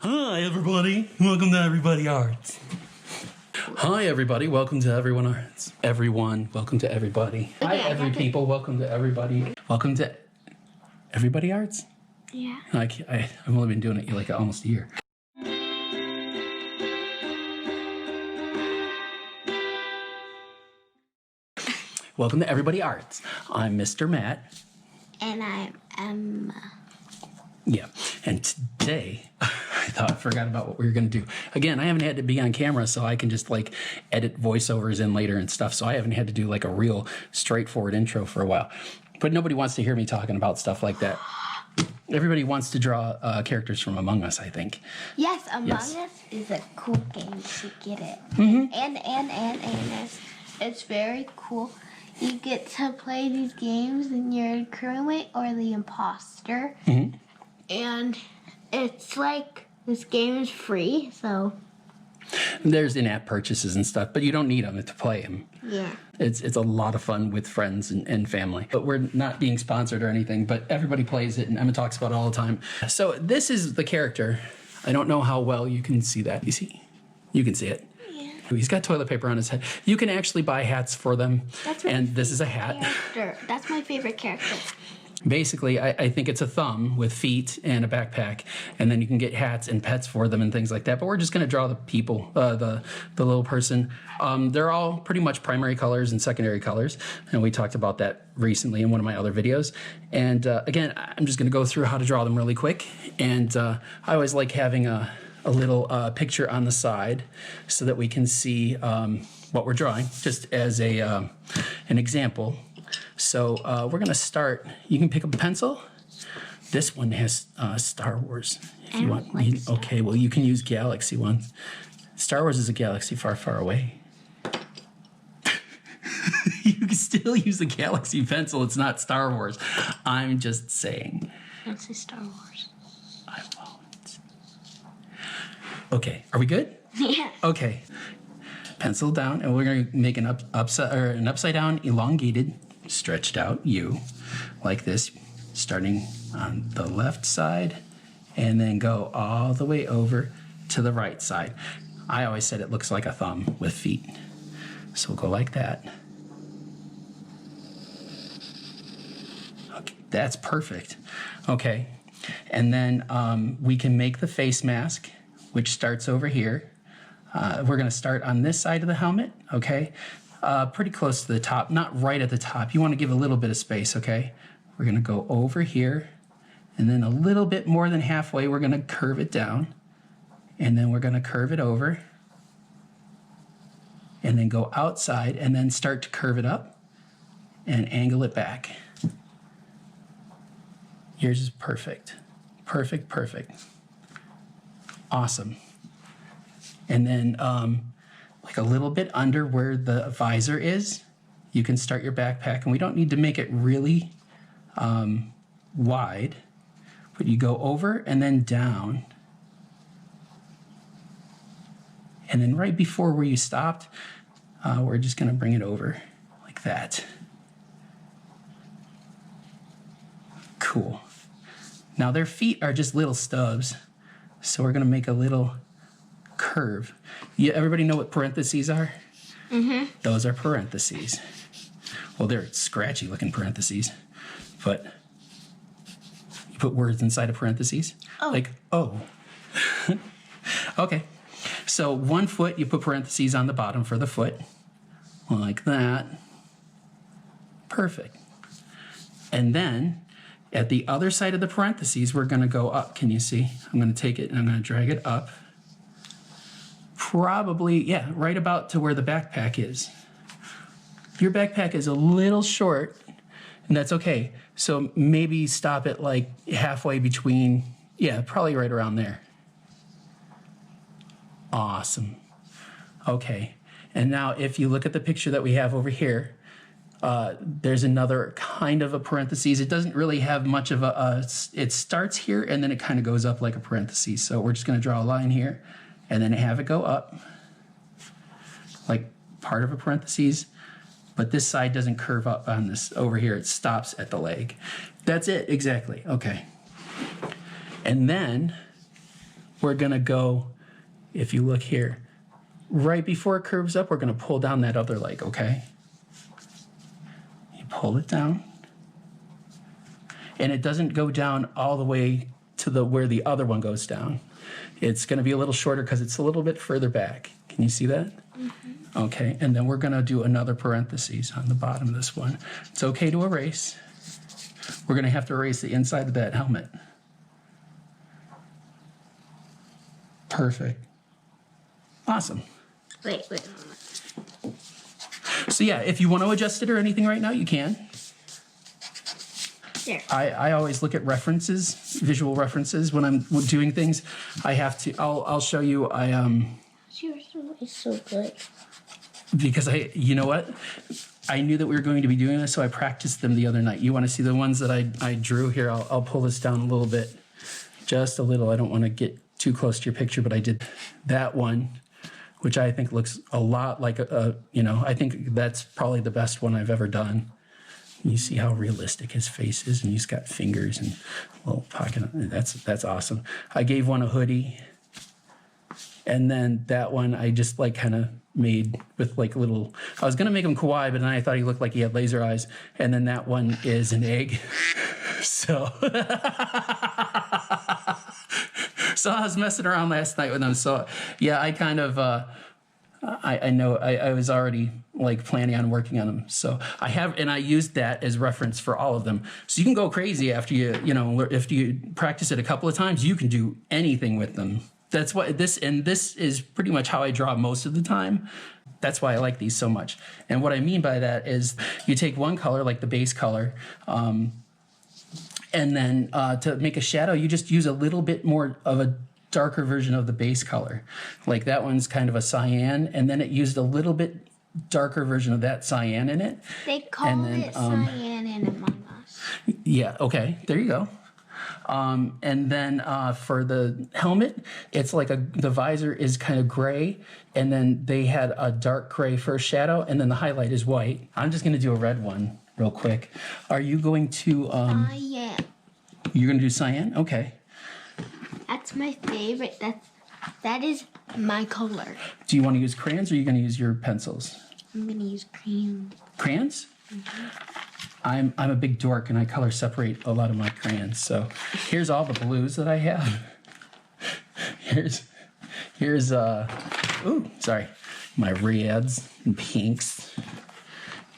Hi everybody, welcome to Everybody Arts. Hi everybody, welcome to Everyone Arts. Everyone, welcome to everybody. Hi every people, welcome to everybody. Welcome to Everybody Arts? Yeah. I've only been doing it like almost a year. Welcome to Everybody Arts. I'm Mr. Matt. And I'm Emma. Yeah, and today, I forgot about what we were going to do. Again, I haven't had to be on camera, so I can just like edit voiceovers in later and stuff, so I haven't had to do like a real straightforward intro for a while. But nobody wants to hear me talking about stuff like that. Everybody wants to draw characters from Among Us, I think. Yes, Among Us is a cool game to get it. Mm-hmm. And it's very cool. You get to play these games and you're crewmate or the imposter. Mm-hmm. And it's like, this game is free, so. There's in-app purchases and stuff, but you don't need them to play them. Yeah. It's a lot of fun with friends and family. But we're not being sponsored or anything, but everybody plays it, and Emma talks about it all the time. So this is the character. I don't know how well you can see that. You see? You can see it. Yeah. He's got toilet paper on his head. You can actually buy hats for them. And this is a hat. That's my favorite character. Basically, I think it's a thumb with feet and a backpack, and then you can get hats and pets for them and things like that. But we're just going to draw the people, the little person. They're all pretty much primary colors and secondary colors, and we talked about that recently in one of my other videos. And again, I'm just going to go through how to draw them really quick. And I always like having a little picture on the side so that we can see what we're drawing, just as an example. So we're going to start. You can pick up a pencil. This one has Star Wars. If you want. Okay, well, you can use galaxy ones. Star Wars is a galaxy far, far away. You can still use a galaxy pencil. It's not Star Wars. I'm just saying. Don't say Star Wars. I won't. Okay, are we good? Yeah. Okay. Pencil down, and we're going to make an upside down elongated stretched out U like this, starting on the left side and then go all the way over to the right side. I always said it looks like a thumb with feet. So we'll go like that. Okay, that's perfect. Okay, and then we can make the face mask, which starts over here. We're going to start on this side of the helmet, okay? Pretty close to the top, not right at the top. You want to give a little bit of space, okay? We're going to go over here, and then a little bit more than halfway, we're going to curve it down, and then we're going to curve it over, and then go outside, and then start to curve it up and angle it back. Yours is perfect. Perfect, perfect. Awesome. And then like a little bit under where the visor is, you can start your backpack. And we don't need to make it really wide, but you go over and then down. And then right before where you stopped, we're just going to bring it over like that. Cool. Now their feet are just little stubs, so we're going to make a little curve. Yeah, everybody know what parentheses are? Mm-hmm. Those are parentheses. Well, they're scratchy looking parentheses, but you put words inside of parentheses. Oh. Like, oh. Okay. So 1 foot, you put parentheses on the bottom for the foot. Like that. Perfect. And then at the other side of the parentheses, we're going to go up. Can you see? I'm going to take it and I'm going to drag it up. Probably, yeah, right about to where the backpack is. Your backpack is a little short, and that's okay. So maybe stop it like halfway between, yeah, probably right around there. Awesome. Okay, and now if you look at the picture that we have over here, there's another kind of a parentheses. It doesn't really have much of it starts here, and then it kind of goes up like a parentheses. So we're just going to draw a line here, and then have it go up like part of a parentheses, but this side doesn't curve up on this over here. It stops at the leg. That's it, exactly. Okay. And then we're going to go, if you look here, right before it curves up, we're going to pull down that other leg, okay? You pull it down. And it doesn't go down all the way to where the other one goes down. It's going to be a little shorter because it's a little bit further back. Can you see that? Mm-hmm. Okay, and then we're going to do another parentheses on the bottom of this one. It's okay to erase. We're going to have to erase the inside of that helmet. Perfect. Awesome. Wait. So yeah, if you want to adjust it or anything right now, you can. There. I always look at references, visual references when I'm doing things. I have to. I'll show you. Yours is so good. Because you know what? I knew that we were going to be doing this, so I practiced them the other night. You want to see the ones that I drew here? I'll pull this down a little bit, just a little. I don't want to get too close to your picture, but I did that one, which I think looks a lot like I think that's probably the best one I've ever done. You see how realistic his face is, and he's got fingers and a little pocket. That's awesome. I gave one a hoodie, and then that one I just like kind of made with like little. I was gonna make him kawaii, but then I thought he looked like he had laser eyes. And then that one is an egg. So, so I was messing around last night with them. So yeah, I kind of. I know I was already like planning on working on them. So I have, and I used that as reference for all of them. So you can go crazy after if you practice it a couple of times, you can do anything with them. That's what this is pretty much how I draw most of the time. That's why I like these so much. And what I mean by that is you take one color, like the base color, and then to make a shadow, you just use a little bit more of a darker version of the base color. Like that one's kind of a cyan, and then it used a little bit darker version of that cyan in it. They call it cyan in Among Us. Yeah, okay, there you go. And then for the helmet, it's like the visor is kind of gray, and then they had a dark gray first shadow, and then the highlight is white. I'm just going to do a red one real quick. Are you going to... Cyan. You're going to do cyan? Okay. That's my favorite. That is my color. Do you want to use crayons, or are you going to use your pencils? I'm going to use crayons. Crayons? Mm-hmm. I'm a big dork, and I color separate a lot of my crayons. So here's all the blues that I have. Here's my reds and pinks.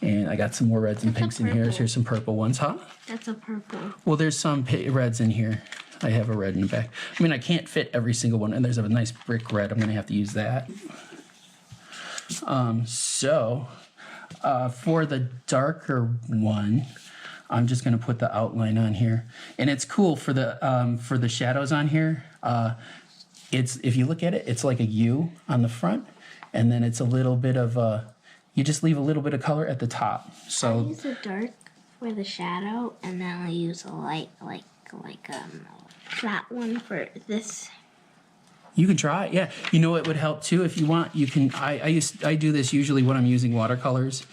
And I got some more reds and pinks in here. Here's some purple ones, huh? That's a purple. Well, there's some reds in here. I have a red in the back. I mean, I can't fit every single one, and there's a nice brick red. I'm going to have to use that. For the darker one, I'm just going to put the outline on here. And it's cool for the shadows on here. If you look at it, it's like a U on the front, and then it's a little bit of you just leave a little bit of color at the top. So I use a dark for the shadow, and then I use a light, like that one for this. You can try it, yeah. You know it would help too if you want. You can. I do this usually when I'm using watercolors.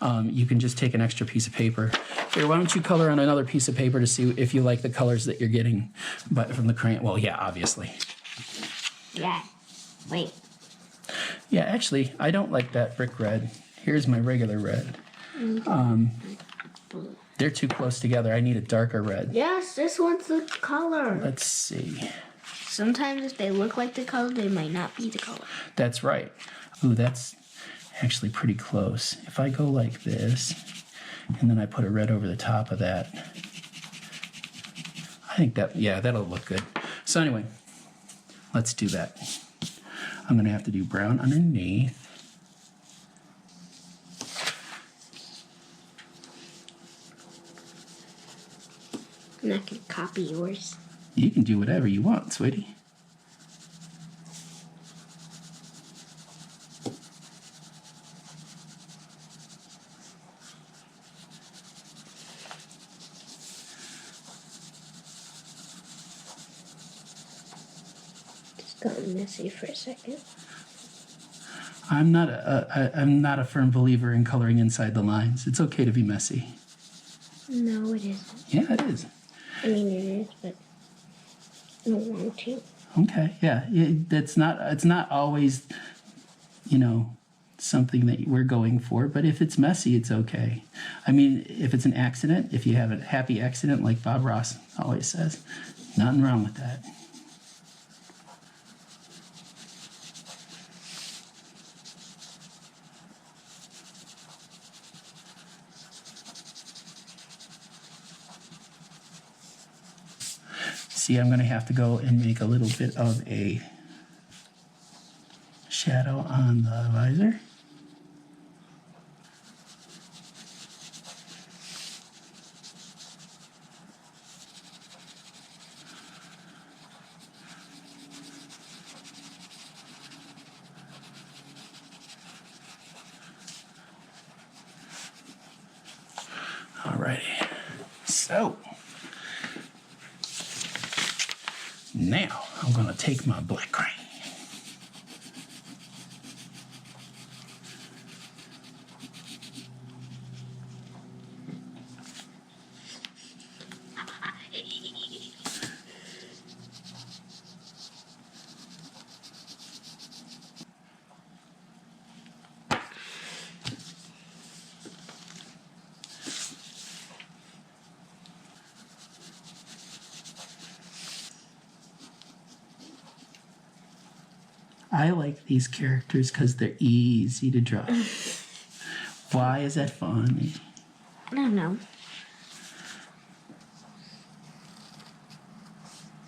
You can just take an extra piece of paper. Here, why don't you color on another piece of paper to see if you like the colors that you're getting, but from the crayon. Well, yeah, obviously. Yeah. Wait. Yeah, actually, I don't like that brick red. Here's my regular red. They're too close together. I need a darker red. Yes, this one's the color. Let's see. Sometimes if they look like the color, they might not be the color. That's right. Ooh, that's actually pretty close. If I go like this, and then I put a red over the top of that, I think that'll look good. So anyway, let's do that. I'm going to have to do brown underneath. And I can copy yours. You can do whatever you want, sweetie. Just got messy for a second. I'm not a firm believer in coloring inside the lines. It's okay to be messy. No, it isn't. Yeah, it is. I mean, it is, but I don't want to. Okay, yeah. It's not always, something that we're going for, but if it's messy, it's okay. I mean, if it's an accident, if you have a happy accident, like Bob Ross always says, nothing wrong with that. See, I'm going to have to go and make a little bit of a shadow on the visor. Alrighty, so now I'm going to take my black crayon. I like these characters because they're easy to draw. Why is that funny? I don't know.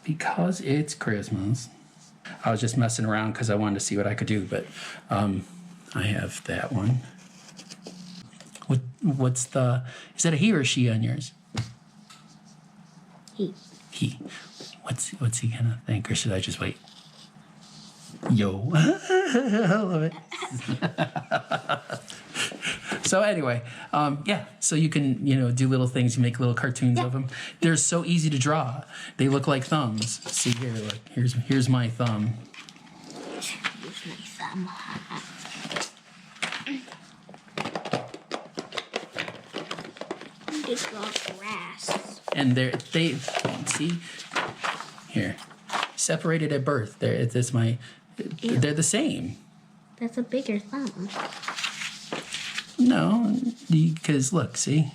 Because it's Christmas. I was just messing around because I wanted to see what I could do, but I have that one. What's the... Is that a he or a she on yours? He. He. What's he gonna think, or should I just wait? Yo. I love it. So anyway, so you can, do little things. You make little cartoons of them. They're so easy to draw. They look like thumbs. See here, look. Here's my thumb. Here's my thumb. Just draw grass. And they see here, separated at birth. They're the same. That's a bigger thumb. No, because look, see?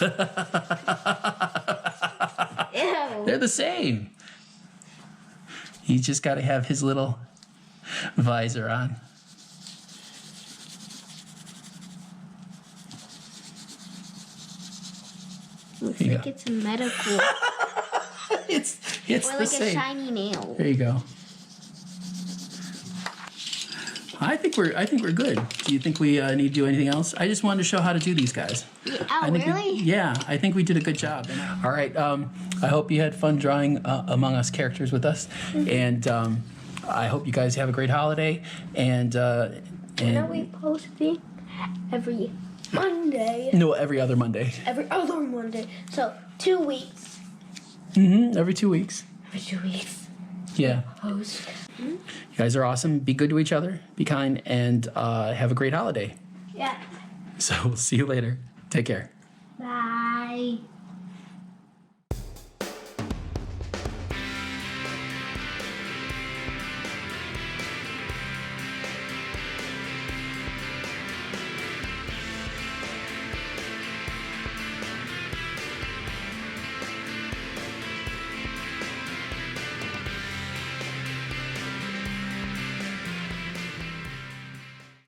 Ew. They're the same. He's just got to have his little visor on. Looks like it's medical. It's or the like same. a shiny nail. There you go. I think we're good. Do you think we need to do anything else? I just wanted to show how to do these guys. Oh, really? I think we did a good job. All right. I hope you had fun drawing Among Us characters with us, and I hope you guys have a great holiday. And when are we posting? Every Monday. No, every other Monday. Every other Monday. So 2 weeks. Every 2 weeks. Every 2 weeks. Yeah. Post. You guys are awesome. Be good to each other. Be kind, and have a great holiday. Yeah. So we'll see you later. Take care. Bye.